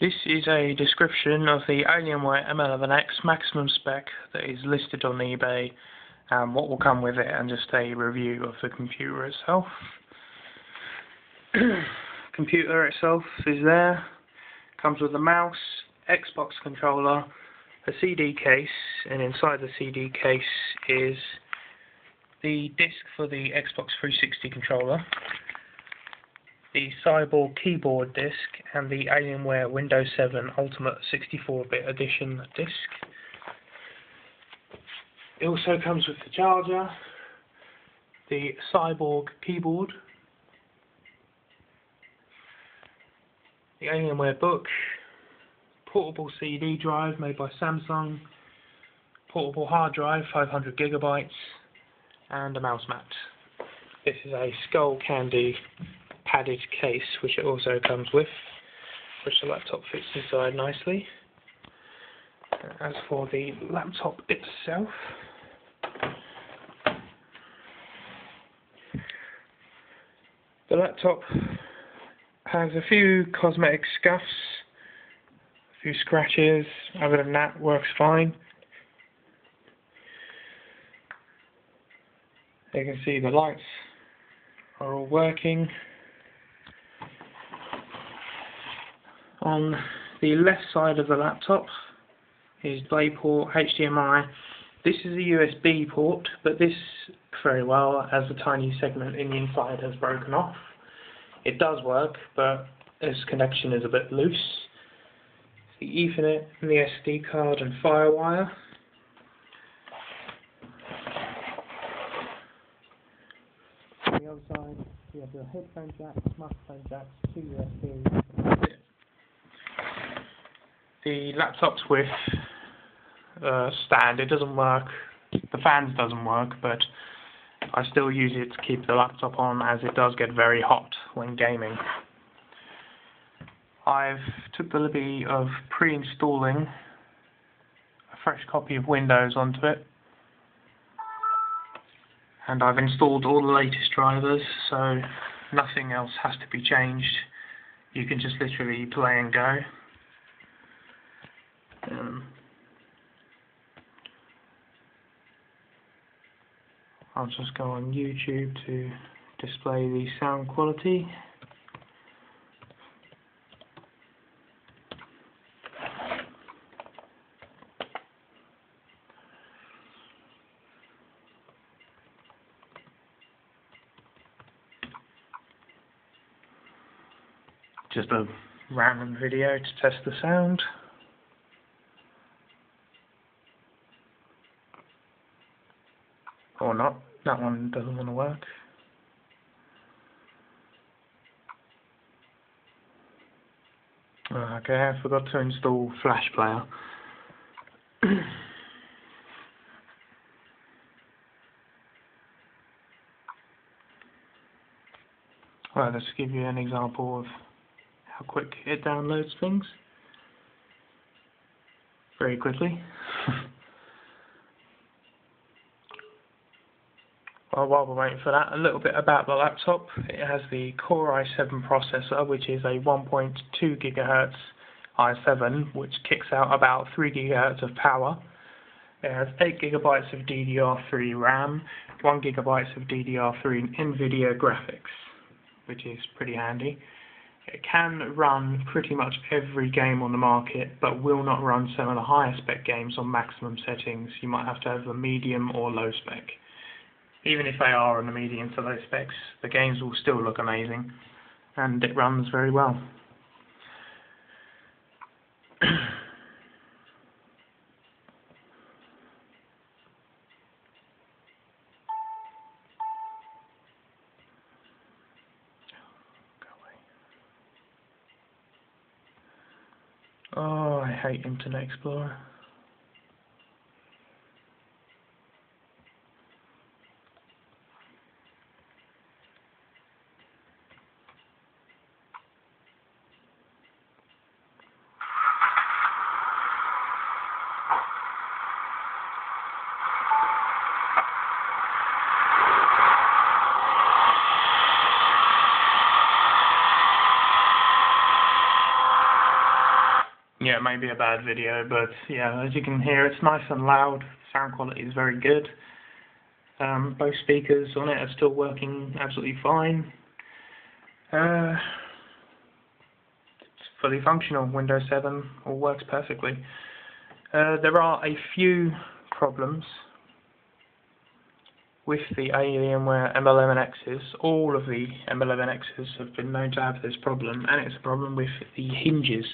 This is a description of the Alienware m11x maximum spec that is listed on eBay, and what will come with it, and just a review of the computer itself. Computer itself is there, comes with a mouse, Xbox controller, a CD case, and inside the CD case is the disc for the Xbox 360 controller, the Cyborg keyboard disc, and the Alienware Windows 7 Ultimate 64-bit edition disc. It also comes with the charger, the Cyborg keyboard, the Alienware book, portable CD drive made by Samsung, portable hard drive 500 GB, and a mouse mat. This is a Skull Candy padded case which it also comes with, which the laptop fits inside nicely. As for the laptop itself, the laptop has a few cosmetic scuffs, a few scratches. Other than that, works fine. You can see the lights are all working. On the left side of the laptop is DisplayPort HDMI. This is a USB port, but this very well as a tiny segment in the inside has broken off. It does work, but its connection is a bit loose. The Ethernet and the SD card and FireWire. On the other side, we have the headphone jacks, microphone jacks, 2 USBs. The laptop's with stand. It doesn't work. The fans doesn't work, but I still use it to keep the laptop on, as it does get very hot when gaming. I've took the liberty of pre-installing a fresh copy of Windows onto it, and I've installed all the latest drivers, so nothing else has to be changed. You can just literally play and go. I'll just go on YouTube to display the sound quality. Just a random video to test the sound. Or not, that one doesn't want to work. Okay, I forgot to install Flash Player. Well, let's give you an example of how quick it downloads things. Very quickly. Well, while we're waiting for that, a little bit about the laptop. It has the Core i7 processor, which is a 1.2 GHz i7, which kicks out about 3 GHz of power. It has 8 GB of DDR3 RAM, 1 GB of DDR3 NVIDIA graphics, which is pretty handy. It can run pretty much every game on the market, but will not run some of the higher spec games on maximum settings. You might have to have a medium or low spec. Even if they are on the medium to low specs, the games will still look amazing, and it runs very well. Oh, I hate Internet Explorer. Yeah, it may be a bad video, but yeah, as you can hear, it's nice and loud. Sound quality is very good. Both speakers on it are still working absolutely fine. It's fully functional. Windows 7 all works perfectly. There are a few problems with the Alienware m11x's. All of the m11x's have been known to have this problem, and it's a problem with the hinges.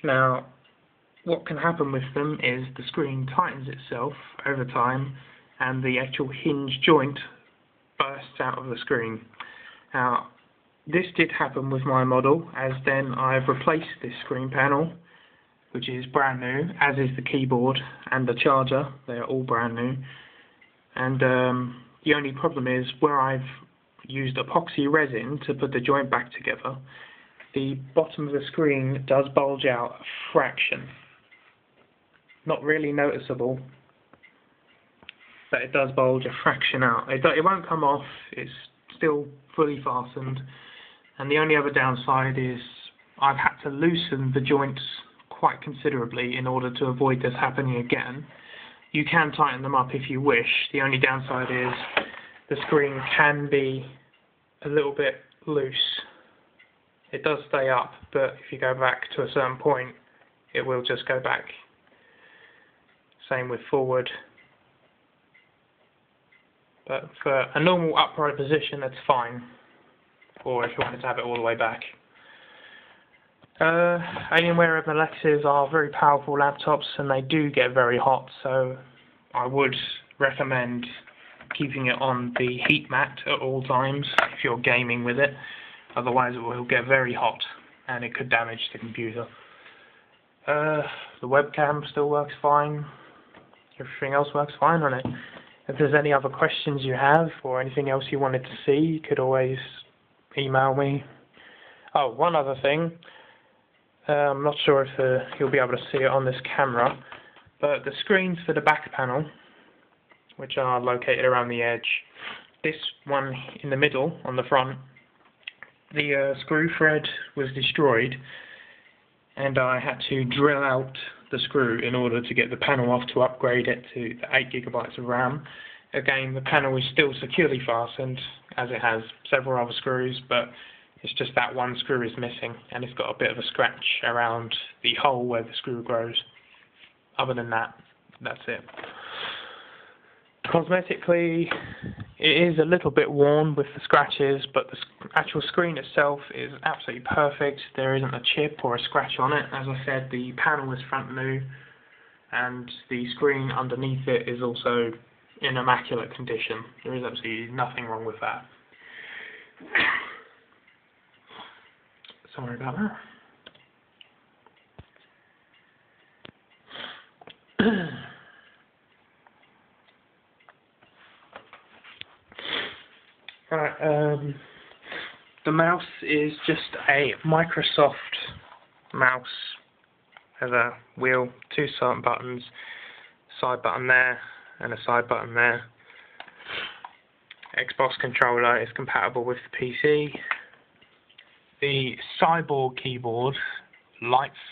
Now, what can happen with them is the screen tightens itself over time, and the actual hinge joint bursts out of the screen. Now, this did happen with my model, as then I've replaced this screen panel, which is brand new, as is the keyboard and the charger. They're all brand new. And the only problem is where I've used epoxy resin to put the joint back together, the bottom of the screen does bulge out a fraction. Not really noticeable, but it does bulge a fraction out. It won't come off, it's still fully fastened, and the only other downside is I've had to loosen the joints quite considerably in order to avoid this happening again. You can tighten them up if you wish. The only downside is the screen can be a little bit loose. It does stay up, but if you go back to a certain point, it will just go back. Same with forward. But for a normal upright position, that's fine. Or if you wanted to have it all the way back. Alienware m11x's are very powerful laptops, and they do get very hot, so I would recommend keeping it on the heat mat at all times if you're gaming with it. Otherwise it will get very hot and it could damage the computer. The webcam still works fine. Everything else works fine on it. If there's any other questions you have or anything else you wanted to see, you could always email me. Oh, one other thing. I'm not sure if you'll be able to see it on this camera, but the screens for the back panel, which are located around the edge, this one in the middle on the front, the screw thread was destroyed, and I had to drill out the screw in order to get the panel off to upgrade it to the 8GB of RAM. Again, the panel is still securely fastened, as it has several other screws, but it's just that one screw is missing, and it's got a bit of a scratch around the hole where the screw grows. Other than that, that's it. Cosmetically, it is a little bit worn with the scratches, but the actual screen itself is absolutely perfect. There isn't a chip or a scratch on it. As I said, the panel is front new, and the screen underneath it is also in immaculate condition. There is absolutely nothing wrong with that. Sorry about that. Right, the mouse is just a Microsoft mouse. Has a wheel, two side buttons, side button there, and a side button there. Xbox controller is compatible with the PC. The Cyborg keyboard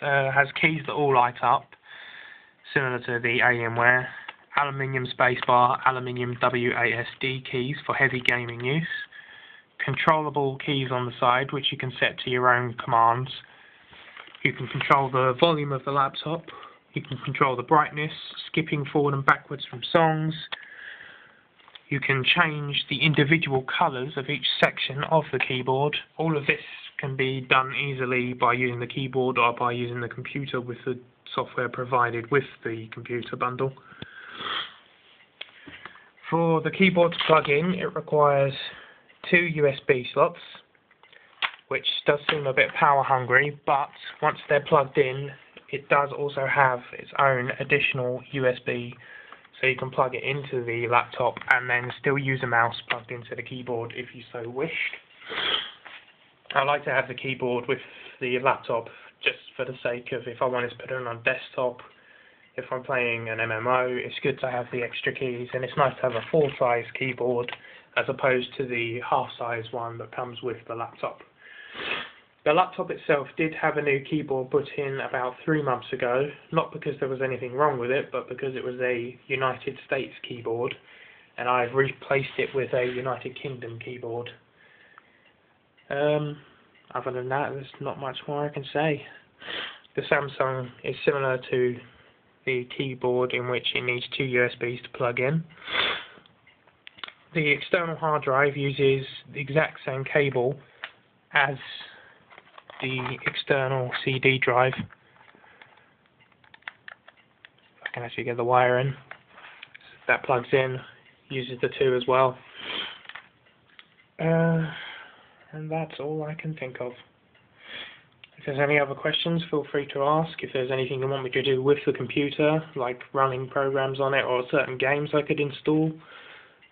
has keys that all light up, similar to the Alienware. Aluminium spacebar, aluminium WASD keys for heavy gaming use. Controllable keys on the side, which you can set to your own commands. You can control the volume of the laptop. You can control the brightness, skipping forward and backwards from songs. You can change the individual colours of each section of the keyboard. All of this can be done easily by using the keyboard or by using the computer with the software provided with the computer bundle. For the keyboard to plug in, it requires two USB slots, which does seem a bit power hungry, but once they're plugged in, it does also have its own additional USB, so you can plug it into the laptop and then still use a mouse plugged into the keyboard if you so wished. I like to have the keyboard with the laptop just for the sake of if I wanted to put it on desktop. If I'm playing an MMO, it's good to have the extra keys, and it's nice to have a full-size keyboard as opposed to the half-size one that comes with the laptop. The laptop itself did have a new keyboard put in about 3 months ago, not because there was anything wrong with it, but because it was a United States keyboard, and I've replaced it with a United Kingdom keyboard. Other than that, there's not much more I can say. The Samsung is similar to the keyboard in which it needs 2 USBs to plug in. The external hard drive uses the exact same cable as the external CD drive. I can actually get the wire in. That plugs in, uses the two as well. And that's all I can think of. If there's any other questions, feel free to ask. If there's anything you want me to do with the computer, like running programs on it or certain games I could install,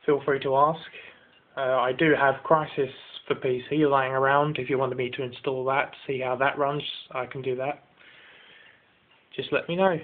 feel free to ask. I do have Crysis for PC lying around. If you wanted me to install that, see how that runs, I can do that. Just let me know.